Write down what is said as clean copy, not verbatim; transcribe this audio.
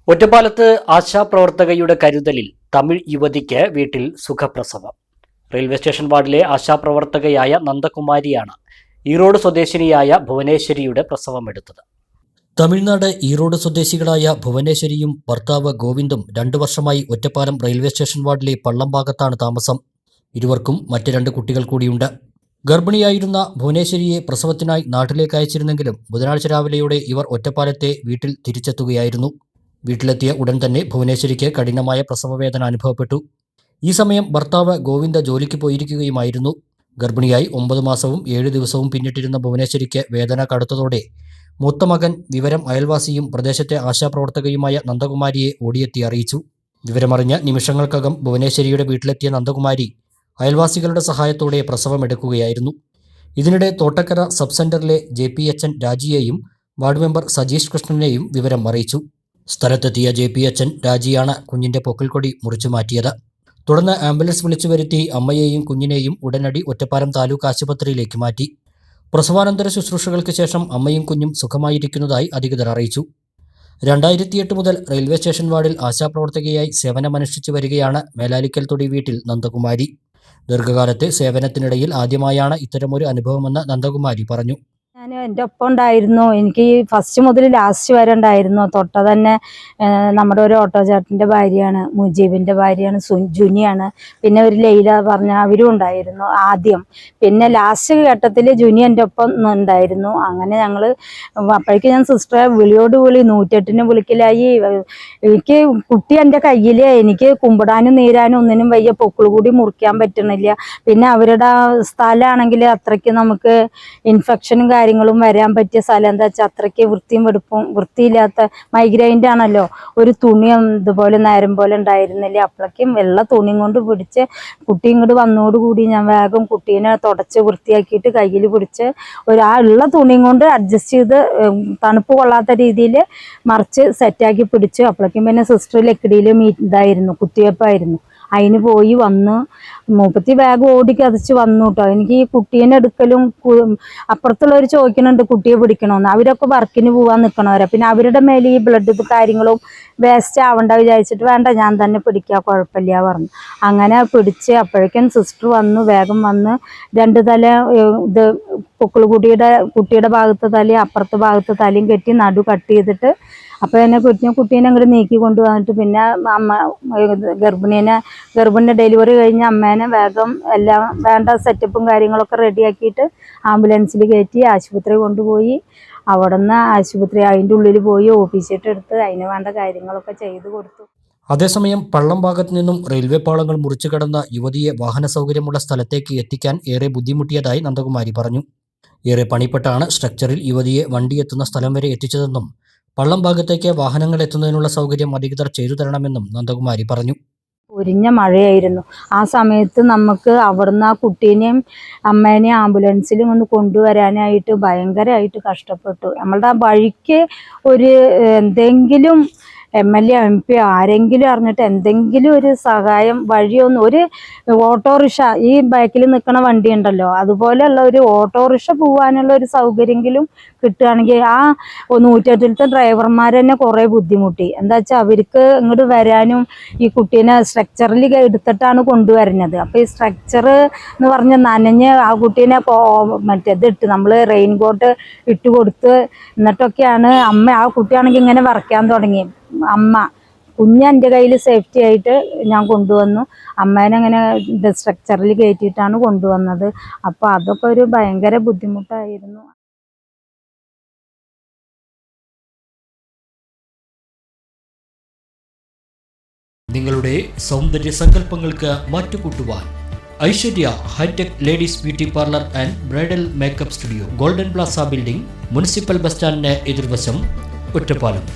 ഒറ്റപ്പാലത്ത് ആശാപ്രവർത്തകയുടെ കരുതലിൽ തമിഴ് യുവതിക്ക് വീട്ടിൽ സുഖപ്രസവം. റെയിൽവേ സ്റ്റേഷൻ വാർഡിലെ ആശാപ്രവർത്തകയായ നന്ദകുമാരിയാണ് ഈറോഡ് സ്വദേശിനിയായ ഭുവനേശ്വരിയുടെ പ്രസവമെടുത്തത്. തമിഴ്നാട് ഈറോഡ് സ്വദേശികളായ ഭുവനേശ്വരിയും ഭർത്താവ് ഗോവിന്ദും 2 വർഷമായി ഒറ്റപ്പാലം റെയിൽവേ സ്റ്റേഷൻ വാർഡിലെ പള്ളംഭാഗത്താണ് താമസം. ഇരുവർക്കും മറ്റ് 2 കുട്ടികൾ കൂടിയുണ്ട്. ഗർഭിണിയായിരുന്ന ഭുവനേശ്വരിയെ പ്രസവത്തിനായി നാട്ടിലേക്ക് അയച്ചിരുന്നെങ്കിലും ബുധനാഴ്ച രാവിലെയോടെ ഇവർ ഒറ്റപ്പാലത്തെ വീട്ടിൽ തിരിച്ചെത്തുകയായിരുന്നു. വീട്ടിലെത്തിയ ഉടൻ തന്നെ ഭുവനേശ്വരിക്ക് കഠിനമായ പ്രസവവേദന അനുഭവപ്പെട്ടു. ഈ സമയം ഭർത്താവ് ഗോവിന്ദ ജോലിക്ക് പോയിരിക്കുകയുമായിരുന്നു. ഗർഭിണിയായി 9 മാസവും 7 ദിവസവും പിന്നിട്ടിരുന്ന ഭുവനേശ്വരിക്ക് വേദന കടുത്തതോടെ മൂത്ത മകൻ വിവരം അയൽവാസിയും പ്രദേശത്തെ ആശാപ്രവർത്തകയുമായ നന്ദകുമാരിയെ ഓടിയെത്തി അറിയിച്ചു. വിവരമറിഞ്ഞ നിമിഷങ്ങൾക്കകം ഭുവനേശ്വരിയുടെ വീട്ടിലെത്തിയ നന്ദകുമാരി അയൽവാസികളുടെ സഹായത്തോടെ പ്രസവമെടുക്കുകയായിരുന്നു. ഇതിനിടെ തോട്ടക്കര സബ് സെന്ററിലെ JPHN രാജിയെയും വാർഡ് മെമ്പർ സജീഷ് കൃഷ്ണനെയും വിവരം അറിയിച്ചു. സ്ഥലത്തെത്തിയ JPHN രാജിയാണ് കുഞ്ഞിന്റെ പൊക്കിൾക്കൊടി മുറിച്ചു മാറ്റിയത്. തുടർന്ന് ആംബുലൻസ് വിളിച്ചു വരുത്തി അമ്മയെയും കുഞ്ഞിനെയും ഉടനടി ഒറ്റപ്പാലം താലൂക്ക് ആശുപത്രിയിലേക്ക് മാറ്റി. പ്രസവാനന്തര ശുശ്രൂഷകൾക്ക് ശേഷം അമ്മയും കുഞ്ഞും സുഖമായിരിക്കുന്നതായി അധികൃതർ അറിയിച്ചു. 2008 മുതൽ റെയിൽവേ സ്റ്റേഷൻ വാർഡിൽ ആശാപ്രവർത്തകയായി സേവനമനുഷ്ഠിച്ചു വരികയാണ് മേലാലിക്കൽ തൊടി വീട്ടിൽ നന്ദകുമാരി. ദീർഘകാലത്തെ സേവനത്തിനിടയിൽ ആദ്യമായാണ് ഇത്തരമൊരു അനുഭവമെന്ന് നന്ദകുമാരി പറഞ്ഞു. ഞാൻ എൻ്റെ ഒപ്പം ഉണ്ടായിരുന്നു. എനിക്ക് ഫസ്റ്റ് മുതൽ ലാസ്റ്റ് വരെ ഉണ്ടായിരുന്നു. തൊട്ട തന്നെ നമ്മുടെ ഒരു ഓട്ടോ ചേട്ടൻ്റെ ഭാര്യയാണ്, മുജീബിൻ്റെ ഭാര്യയാണ്, ജുനിയാണ്. പിന്നെ ഒരു ലൈല പറഞ്ഞ അവരും ഉണ്ടായിരുന്നു ആദ്യം. പിന്നെ ലാസ്റ്റ് ഘട്ടത്തിൽ ജുനി എൻ്റെ ഒപ്പം ഉണ്ടായിരുന്നു. അങ്ങനെ ഞങ്ങൾ അപ്പോഴേക്കും ഞാൻ സിസ്റ്ററെ വിളിയോട് വിളി 108 വിളിക്കലായി. എനിക്ക് കുട്ടി എൻ്റെ കയ്യിൽ, എനിക്ക് കുമ്പിടാനും നീരാനും ഒന്നിനും വയ്യ, പൊക്കിൾ കൂടി മുറിക്കാൻ പറ്റണില്ല. പിന്നെ അവരുടെ സ്ഥലമാണെങ്കിൽ അത്രയ്ക്ക് നമുക്ക് ഇൻഫെക്ഷനും കാര്യങ്ങളും വരാൻ പറ്റിയ സ്ഥലം. എന്താ വെച്ചാൽ അത്രയ്ക്ക് വൃത്തിയും വെടുപ്പും, വൃത്തിയില്ലാത്ത മൈഗ്രൈൻ്റെ ആണല്ലോ. ഒരു തുണിയും ഇതുപോലെ നേരം പോലെ ഉണ്ടായിരുന്നില്ല. അപ്പോഴേക്കും വെള്ള തുണിയും കൊണ്ട് പിടിച്ച് കുട്ടി ഇങ്ങോട്ട് വന്നോടുകൂടി ഞാൻ വേഗം കുട്ടീനെ തുടച്ച് വൃത്തിയാക്കിയിട്ട് കയ്യിൽ പിടിച്ച് ആ ഉള്ള തുണിയും കൊണ്ട് അഡ്ജസ്റ്റ് ചെയ്ത് തണുപ്പ് കൊള്ളാത്ത രീതിയിൽ മറിച്ച് സെറ്റാക്കി പിടിച്ചു. അപ്പോഴേക്കും പിന്നെ സിസ്റ്റർ ലക്കിടിയിൽ ഇതായിരുന്നു, കുത്തിവെപ്പായിരുന്നു. അതിന് പോയി വന്ന് മൂപ്പത്തി ബാഗ് ഓടി കതച്ച് വന്നു കേട്ടോ. എനിക്ക് ഈ കുട്ടീനെ എടുക്കലും അപ്പുറത്തുള്ളവർ ചോദിക്കുന്നുണ്ട് കുട്ടിയെ പിടിക്കണമെന്ന്. അവരൊക്കെ വർക്കിന് പോകാൻ നിൽക്കണവരാ. പിന്നെ അവരുടെ മേലെ ഈ ബ്ലഡ് കാര്യങ്ങളും വേസ്റ്റ് ആവണ്ട വിചാരിച്ചിട്ട് വേണ്ട ഞാൻ തന്നെ പിടിക്കുക, കുഴപ്പമില്ല പറഞ്ഞു. അങ്ങനെ പിടിച്ച് അപ്പോഴേക്കും സിസ്റ്റർ വന്നു, വേഗം വന്ന് 2 തല ഇത് കുട്ടിയുടെ ഭാഗത്ത് തലയും അപ്പുറത്തെ ഭാഗത്ത് തലയും കെട്ടി നടു കട്ട് ചെയ്തിട്ട് അപ്പോൾ എന്നെ കുട്ടീനെ അങ്ങോട്ട് നീക്കി കൊണ്ടുവന്നിട്ട് പിന്നെ ഗർഭിണിയുടെ ഡെലിവറി കഴിഞ്ഞ അമ്മേനെ വേഗം എല്ലാം വേണ്ട സെറ്റപ്പും കാര്യങ്ങളൊക്കെ റെഡിയാക്കിയിട്ട് ആംബുലൻസിൽ കയറ്റി ആശുപത്രി കൊണ്ടുപോയി. അവിടെ നിന്ന് ആശുപത്രി അതിൻ്റെ ഉള്ളിൽ പോയി ഓഫീസിട്ട് എടുത്ത് അതിന് വേണ്ട കാര്യങ്ങളൊക്കെ ചെയ്തു കൊടുത്തു. അതേസമയം പള്ളം ഭാഗത്തു നിന്നും റെയിൽവേ പാളങ്ങൾ മുറിച്ചു കടന്ന യുവതിയെ വാഹന സൗകര്യമുള്ള സ്ഥലത്തേക്ക് എത്തിക്കാൻ ഏറെ ബുദ്ധിമുട്ടിയതായി നന്ദകുമാരി പറഞ്ഞു. ഏറെ പണിപ്പെട്ടാണ് സ്ട്രക്ചറിൽ യുവതിയെ വണ്ടി എത്തുന്ന സ്ഥലം വരെ എത്തിച്ചതെന്നും പള്ളം ഭാഗത്തേക്ക് വാഹനങ്ങൾ എത്തുന്നതിനുള്ള സൗകര്യം അധികൃതർ ചെയ്തു തരണമെന്നും നന്ദകുമാരി പറഞ്ഞു. പൊരിഞ്ഞ മഴയായിരുന്നു. ആ സമയത്ത് നമുക്ക് അവിടുന്ന് ആ കുട്ടീനെയും അമ്മേനെയും ആംബുലൻസിലും ഒന്ന് കൊണ്ടുവരാനായിട്ട് ഭയങ്കരമായിട്ട് കഷ്ടപ്പെട്ടു. നമ്മളുടെ ആ വഴിക്ക് ഒരു എന്തെങ്കിലും MLA MP ആരെങ്കിലും അറിഞ്ഞിട്ട് എന്തെങ്കിലും ഒരു സഹായം വഴിയൊന്നും, ഒരു ഓട്ടോറിക്ഷ ഈ ബാക്കിൽ നിൽക്കുന്ന വണ്ടി ഉണ്ടല്ലോ അതുപോലെയുള്ള ഒരു ഓട്ടോറിക്ഷ പോകാനുള്ള ഒരു സൗകര്യമെങ്കിലും കിട്ടുകയാണെങ്കിൽ. ആ 108 ഡ്രൈവർമാർ തന്നെ കുറേ ബുദ്ധിമുട്ടി. എന്താ വെച്ചാൽ അവർക്ക് ഇങ്ങോട്ട് വരാനും ഈ കുട്ടീനെ സ്ട്രക്ചറിൽ എടുത്തിട്ടാണ് കൊണ്ടുവരുന്നത്. അപ്പോൾ ഈ സ്ട്രക്ചർ എന്ന് പറഞ്ഞാൽ നനഞ്ഞ് ആ കുട്ടീനെ മറ്റേതിട്ട് നമ്മൾ റെയിൻകോട്ട് ഇട്ട് കൊടുത്ത് എന്നിട്ടൊക്കെയാണ് ആ കുട്ടിയാണെങ്കിൽ ഇങ്ങനെ വറക്കാൻ തുടങ്ങി. അമ്മ കുഞ്ഞെൻ്റെ കയ്യിൽ സേഫ്റ്റി ആയിട്ട് ഞാൻ കൊണ്ടുവന്നു. അമ്മേനെ അങ്ങനെ സ്ട്രക്ചറിൽ കയറ്റിയിട്ടാണ് കൊണ്ടുവന്നത്. അപ്പോൾ അതൊക്കെ ഒരു ഭയങ്കര ബുദ്ധിമുട്ടായിരുന്നു. നിങ്ങളുടെ സൗന്ദര്യ സങ്കല്പങ്ങൾക്ക് മാറ്റുകൂട്ടുവാൻ Aishwarya hitech ladies beauty parlour and bridal makeup studio, golden plaza building, municipal bus സ്റ്റാൻഡിന് എതിർവശം, ഒറ്റപ്പാലം.